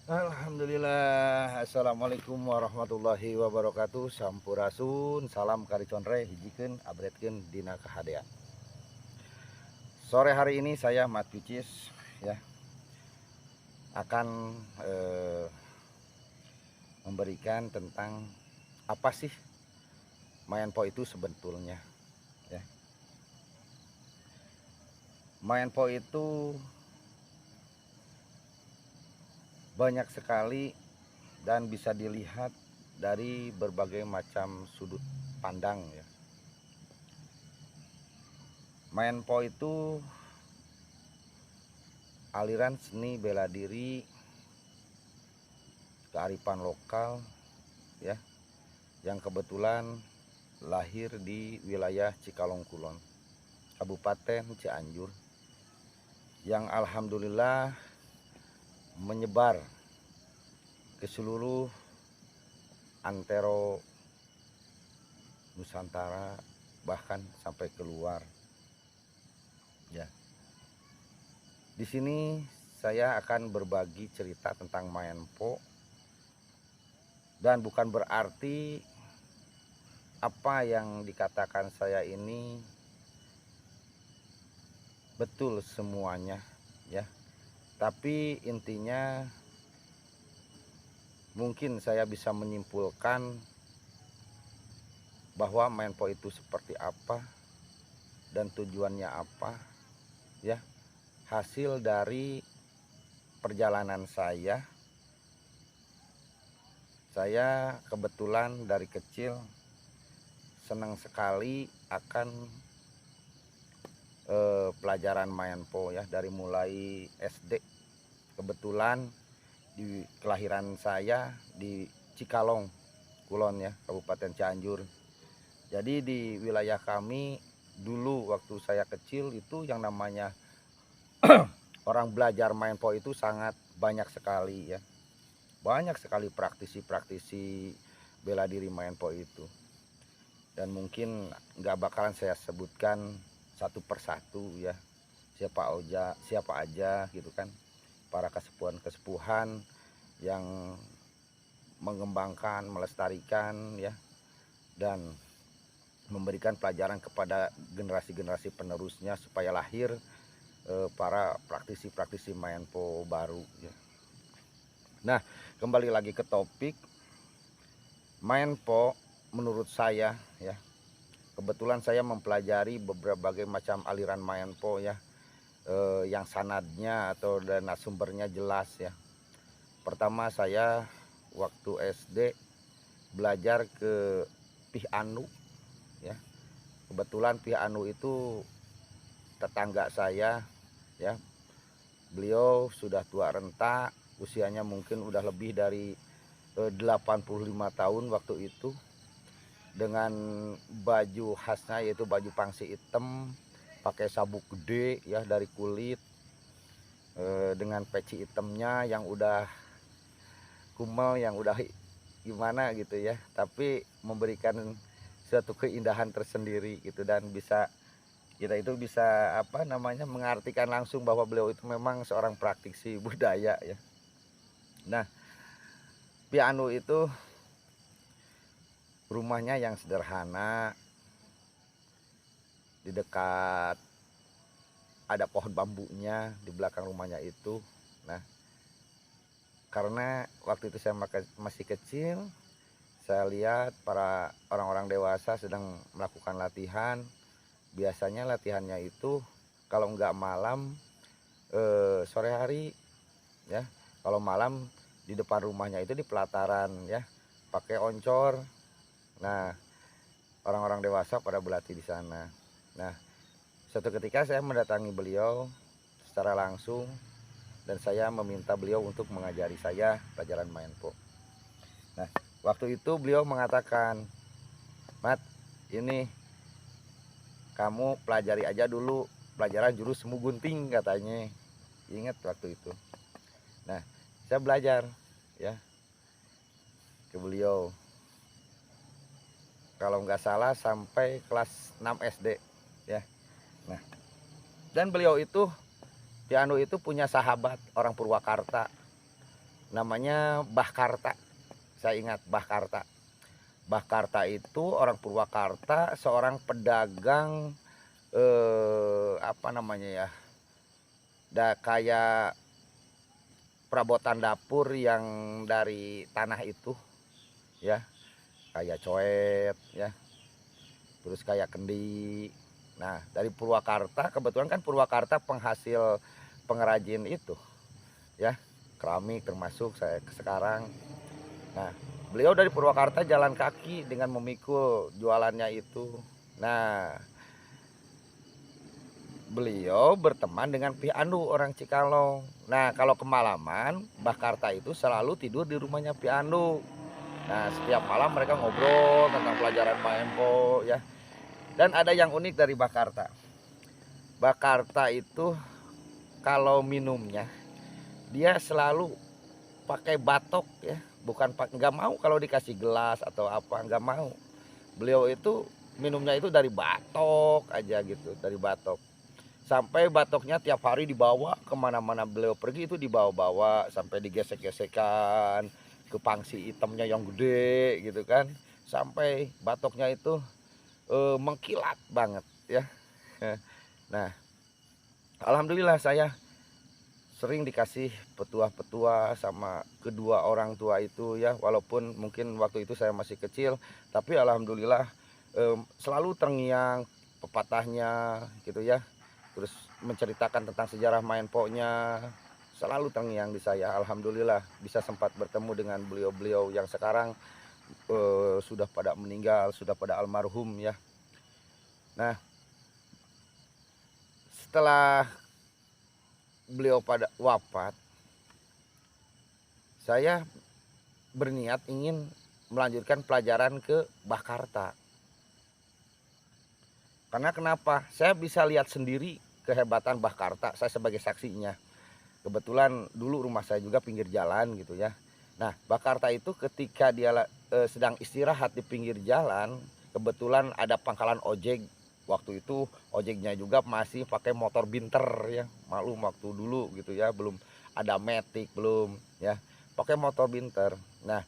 Alhamdulillah. Assalamualaikum warahmatullahi wabarakatuh. Sampurasun, salam kariconre hijikeun abretkeun dina kahadean. Sore hari ini saya Mat Picis ya akan memberikan tentang apa sih Mayenpo itu sebetulnya ya. Mayenpo itu banyak sekali dan bisa dilihat dari berbagai macam sudut pandang ya. Mayenpo itu aliran seni bela diri kearifan lokal ya, yang kebetulan lahir di wilayah Cikalong Kulon, Kabupaten Cianjur, yang alhamdulillah menyebar ke seluruh antero Nusantara, bahkan sampai keluar ya. Di sini saya akan berbagi cerita tentang Mayenpo, dan bukan berarti apa yang dikatakan saya ini betul semuanya ya. Tapi intinya mungkin saya bisa menyimpulkan bahwa Mayenpo itu seperti apa dan tujuannya apa ya. Hasil dari perjalanan saya kebetulan dari kecil senang sekali akan pelajaran Mayenpo ya, dari mulai SD. Kebetulan di kelahiran saya di Cikalong Kulon ya, Kabupaten Cianjur. Jadi di wilayah kami dulu waktu saya kecil itu yang namanya orang belajar Mayenpo itu sangat banyak sekali ya. Banyak sekali praktisi-praktisi bela diri Mayenpo itu. Dan mungkin nggak bakalan saya sebutkan satu persatu ya, siapa aja gitu kan, para kesepuhan-kesepuhan yang mengembangkan, melestarikan ya, dan memberikan pelajaran kepada generasi-generasi penerusnya supaya lahir para praktisi-praktisi Mayenpo baru ya. Nah, kembali lagi ke topik Mayenpo. Menurut saya ya, kebetulan saya mempelajari berbagai macam aliran Mayenpo ya, yang sanadnya atau dana sumbernya jelas ya. Pertama saya waktu SD belajar ke Pih Anu ya. Kebetulan Pih Anu itu tetangga saya ya. Beliau sudah tua renta, usianya mungkin udah lebih dari 85 tahun waktu itu, dengan baju khasnya yaitu baju pangsi hitam, pakai sabuk gede ya dari kulit, dengan peci hitamnya yang udah kumel, yang udah gimana gitu ya, tapi memberikan suatu keindahan tersendiri gitu, dan kita itu bisa apa namanya mengartikan langsung bahwa beliau itu memang seorang praktisi budaya ya. Nah, Pianu itu rumahnya yang sederhana, di dekat ada pohon bambunya di belakang rumahnya itu. Nah, karena waktu itu saya masih kecil, saya lihat para orang-orang dewasa sedang melakukan latihan. Biasanya latihannya itu kalau nggak malam, sore hari ya. Kalau malam di depan rumahnya itu di pelataran ya, pakai oncor. Nah, orang-orang dewasa pada berlatih di sana. Nah, suatu ketika saya mendatangi beliau secara langsung, dan saya meminta beliau untuk mengajari saya pelajaran Mayenpo. Nah, waktu itu beliau mengatakan, "Mat, ini kamu pelajari aja dulu pelajaran jurus semu gunting," katanya. Ingat waktu itu. Nah, saya belajar ya ke beliau. Kalau nggak salah sampai kelas 6 SD ya. Nah, dan beliau itu Pianu itu punya sahabat orang Purwakarta. namanya Mbah Karta. Saya ingat Mbah Karta. Mbah Karta itu orang Purwakarta, seorang pedagang apa namanya ya? Kayak perabotan dapur yang dari tanah itu ya, kayak coet ya, terus kayak kendi. Nah, dari Purwakarta, kebetulan kan Purwakarta penghasil pengrajin itu ya, keramik termasuk saya sekarang. Nah, beliau dari Purwakarta jalan kaki dengan memikul jualannya itu. Nah, beliau berteman dengan Pi Andu orang Cikalong. Nah, kalau kemalaman, Mbah Karta itu selalu tidur di rumahnya Pi Andu. Nah, setiap malam mereka ngobrol tentang pelajaran Maempo ya. Dan ada yang unik dari Mbah Karta. Mbah Karta itu kalau minumnya dia selalu pakai batok ya, bukan nggak mau kalau dikasih gelas atau apa, nggak mau. Beliau itu minumnya itu dari batok aja gitu, dari batok. Sampai batoknya tiap hari dibawa kemana-mana beliau pergi, itu dibawa-bawa sampai digesek-gesekan ke pangsi hitamnya yang gede gitu kan, sampai batoknya itu mengkilat banget ya. Nah, alhamdulillah saya sering dikasih petua-petua sama kedua orang tua itu ya, walaupun mungkin waktu itu saya masih kecil, tapi alhamdulillah selalu terngiang pepatahnya gitu ya, terus menceritakan tentang sejarah Maenpo-nya selalu terngiang di saya. Alhamdulillah bisa sempat bertemu dengan beliau-beliau yang sekarang sudah pada meninggal, sudah pada almarhum ya. Nah, setelah beliau pada wafat, saya berniat ingin melanjutkan pelajaran ke Mbah Karta. Karena kenapa? Saya bisa lihat sendiri kehebatan Mbah Karta, saya sebagai saksinya. Kebetulan dulu rumah saya juga pinggir jalan gitu ya. Nah, Mbah Karta itu ketika dia sedang istirahat di pinggir jalan, kebetulan ada pangkalan ojek. Waktu itu ojeknya juga masih pakai motor binter ya, maklum waktu dulu gitu ya, belum ada matic belum ya, pakai motor binter. Nah,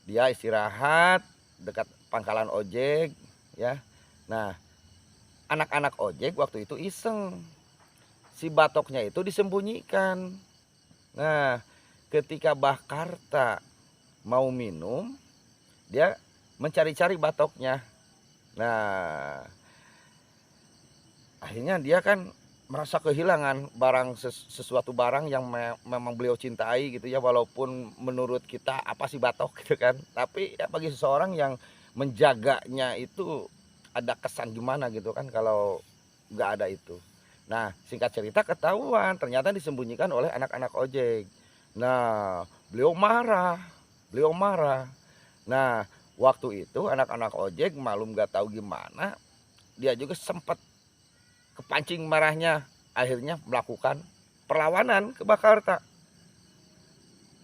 dia istirahat dekat pangkalan ojek ya. Nah, anak-anak ojek waktu itu iseng, si batoknya itu disembunyikan. Nah, ketika Mbah Karta mau minum, dia mencari-cari batoknya. Nah, akhirnya dia kan merasa kehilangan sesuatu barang yang memang beliau cintai gitu ya, walaupun menurut kita apa sih batok gitu kan, tapi ya bagi seseorang yang menjaganya itu ada kesan gimana gitu kan kalau nggak ada itu. Nah, singkat cerita ketahuan ternyata disembunyikan oleh anak-anak ojek. Nah, beliau marah, beliau marah. Nah, waktu itu anak-anak ojek malum nggak tahu gimana, dia juga sempat kepancing marahnya, akhirnya melakukan perlawanan ke Mbah Karta.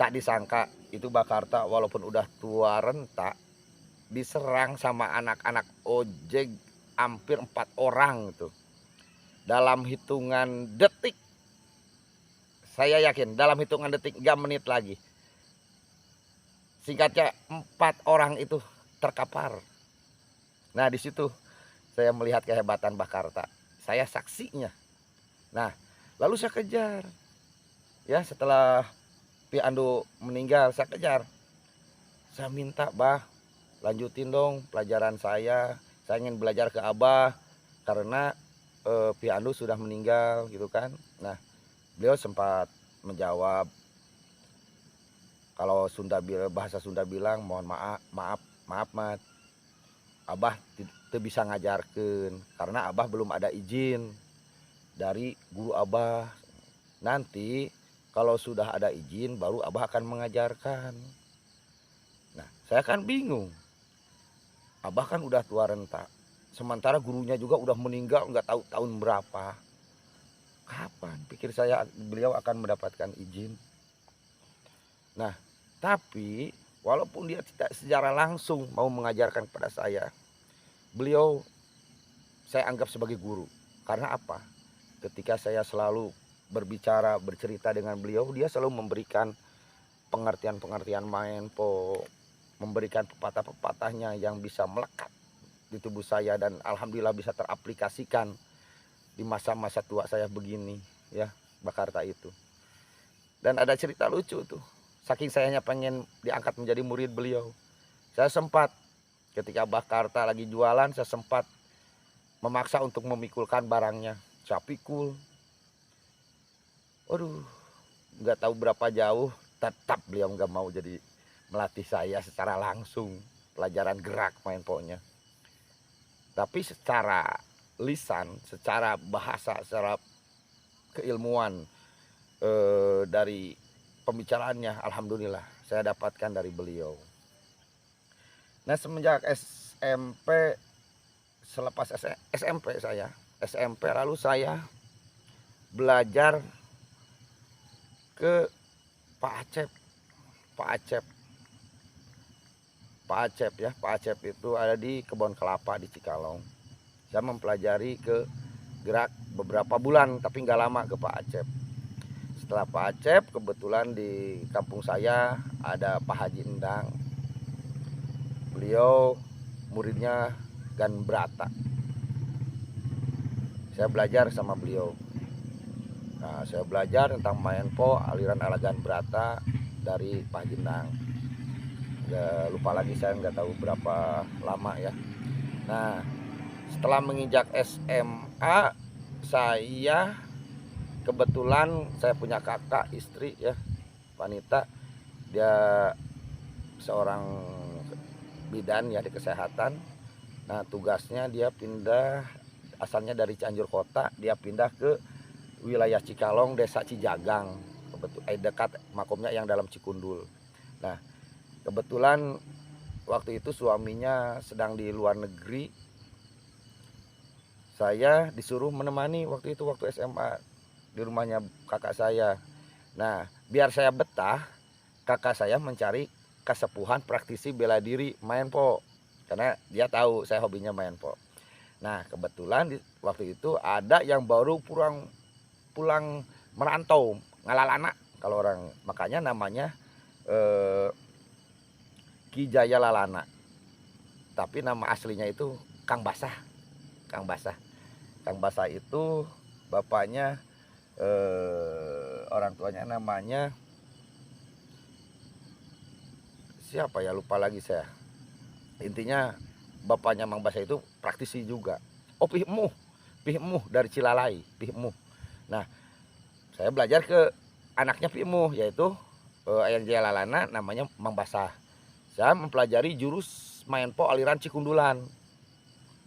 Tak disangka itu Mbah Karta walaupun udah tua renta, diserang sama anak-anak ojek hampir 4 orang itu. Dalam hitungan detik, saya yakin dalam hitungan detik, gak menit lagi, singkatnya 4 orang itu terkapar. Nah, di situ saya melihat kehebatan Mbah Karta. Saya saksinya. Nah, lalu saya kejar. Ya, setelah Pi Andu meninggal, saya kejar. Saya minta, Bah, lanjutin dong pelajaran saya. Saya ingin belajar ke Abah karena Pi Andu sudah meninggal gitu kan. Nah, beliau sempat menjawab, kalau bahasa Sunda bilang, mohon maaf Mat, Abah tidak bisa ngajarkan karena Abah belum ada izin dari guru Abah. Nanti kalau sudah ada izin baru Abah akan mengajarkan. Nah, saya kan bingung. Abah kan udah tua renta. Sementara gurunya juga udah meninggal, nggak tahu tahun berapa. Kapan pikir saya beliau akan mendapatkan izin? Nah, tapi walaupun dia tidak secara langsung mau mengajarkan kepada saya, beliau saya anggap sebagai guru. Karena apa? Ketika saya selalu berbicara, bercerita dengan beliau, dia selalu memberikan pengertian-pengertian main po, memberikan pepatah-pepatahnya yang bisa melekat di tubuh saya dan alhamdulillah bisa teraplikasikan di masa-masa tua saya begini ya, Bakarta itu. Dan ada cerita lucu tuh. Saking sayanya pengen diangkat menjadi murid beliau. Saya sempat ketika Bakarta lagi jualan, saya sempat memaksa untuk memikulkan barangnya. Saya pikul. Aduh, nggak tahu berapa jauh, tetap beliau nggak mau jadi melatih saya secara langsung. Pelajaran gerak main po-nya. Tapi secara lisan, secara bahasa, secara keilmuan dari pembicaraannya, alhamdulillah saya dapatkan dari beliau. Nah semenjak SMP, selepas SMP saya, SMP lalu saya belajar ke Pak Acep. Pak Acep ya, Pak Acep itu ada di Kebon Kelapa di Cikalong. Saya mempelajari ke gerak beberapa bulan, tapi nggak lama ke Pak Acep. Setelah Pak Acep, kebetulan di kampung saya ada Pak Haji Endang. Beliau muridnya Gan Brata. Saya belajar sama beliau. Nah, saya belajar tentang main po, aliran ala Gan Brata dari Pak Haji Endang. Nggak lupa lagi, saya nggak tahu berapa lama ya. Nah, setelah menginjak SMA, saya kebetulan saya punya kakak istri ya, wanita. Dia seorang bidan ya di kesehatan. Nah tugasnya dia pindah, asalnya dari Cianjur kota, dia pindah ke wilayah Cikalong, desa Cijagang, dekat makomnya yang dalam Cikundul. Nah kebetulan waktu itu suaminya sedang di luar negeri. Saya disuruh menemani waktu itu, waktu SMA, di rumahnya kakak saya. Nah biar saya betah, kakak saya mencari kesepuhan praktisi bela diri main po, karena dia tahu saya hobinya main po. Nah kebetulan waktu itu ada yang baru pulang merantau, ngalalana kalau orang, makanya namanya Ki Jaya Lalana, tapi nama aslinya itu Kang Basah. Kang Basah itu bapaknya, orang tuanya namanya siapa ya, lupa lagi saya. Intinya bapaknya Mang Basah itu praktisi juga. Oh Pihmuh dari Cilalai, Pihmuh. Nah saya belajar ke anaknya Pihmuh, yaitu Ayang Jaya Lalana, namanya Mang Basah. Saya mempelajari jurus main po aliran Cikundulan.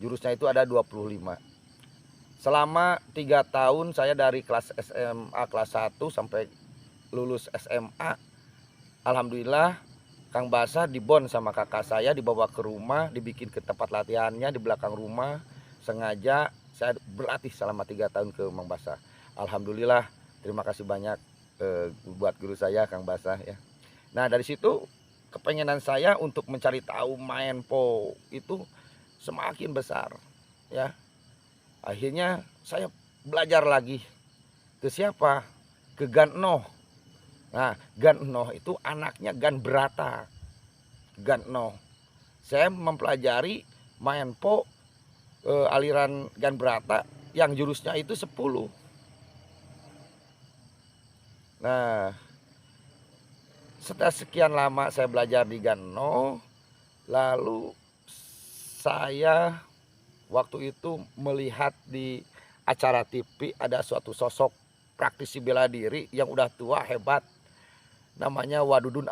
Jurusnya itu ada 25. Selama 3 tahun saya dari kelas SMA kelas 1 sampai lulus SMA, alhamdulillah Kang Basah dibon sama kakak saya, dibawa ke rumah, dibikin ke tempat latihannya di belakang rumah. Sengaja saya berlatih selama 3 tahun ke Mang Basah. Alhamdulillah, terima kasih banyak buat guru saya Kang Basah ya. Nah dari situ kepengenan saya untuk mencari tahu main po itu semakin besar ya. Akhirnya saya belajar lagi ke siapa? Ke Gan Enoh. Nah, Gan Enoh itu anaknya Gan Brata. Gan Enoh. Saya mempelajari main po aliran Gan Brata yang jurusnya itu 10. Nah, setelah sekian lama saya belajar di Gan Enoh, lalu saya waktu itu melihat di acara TV ada suatu sosok praktisi bela diri yang udah tua hebat, namanya Wadudun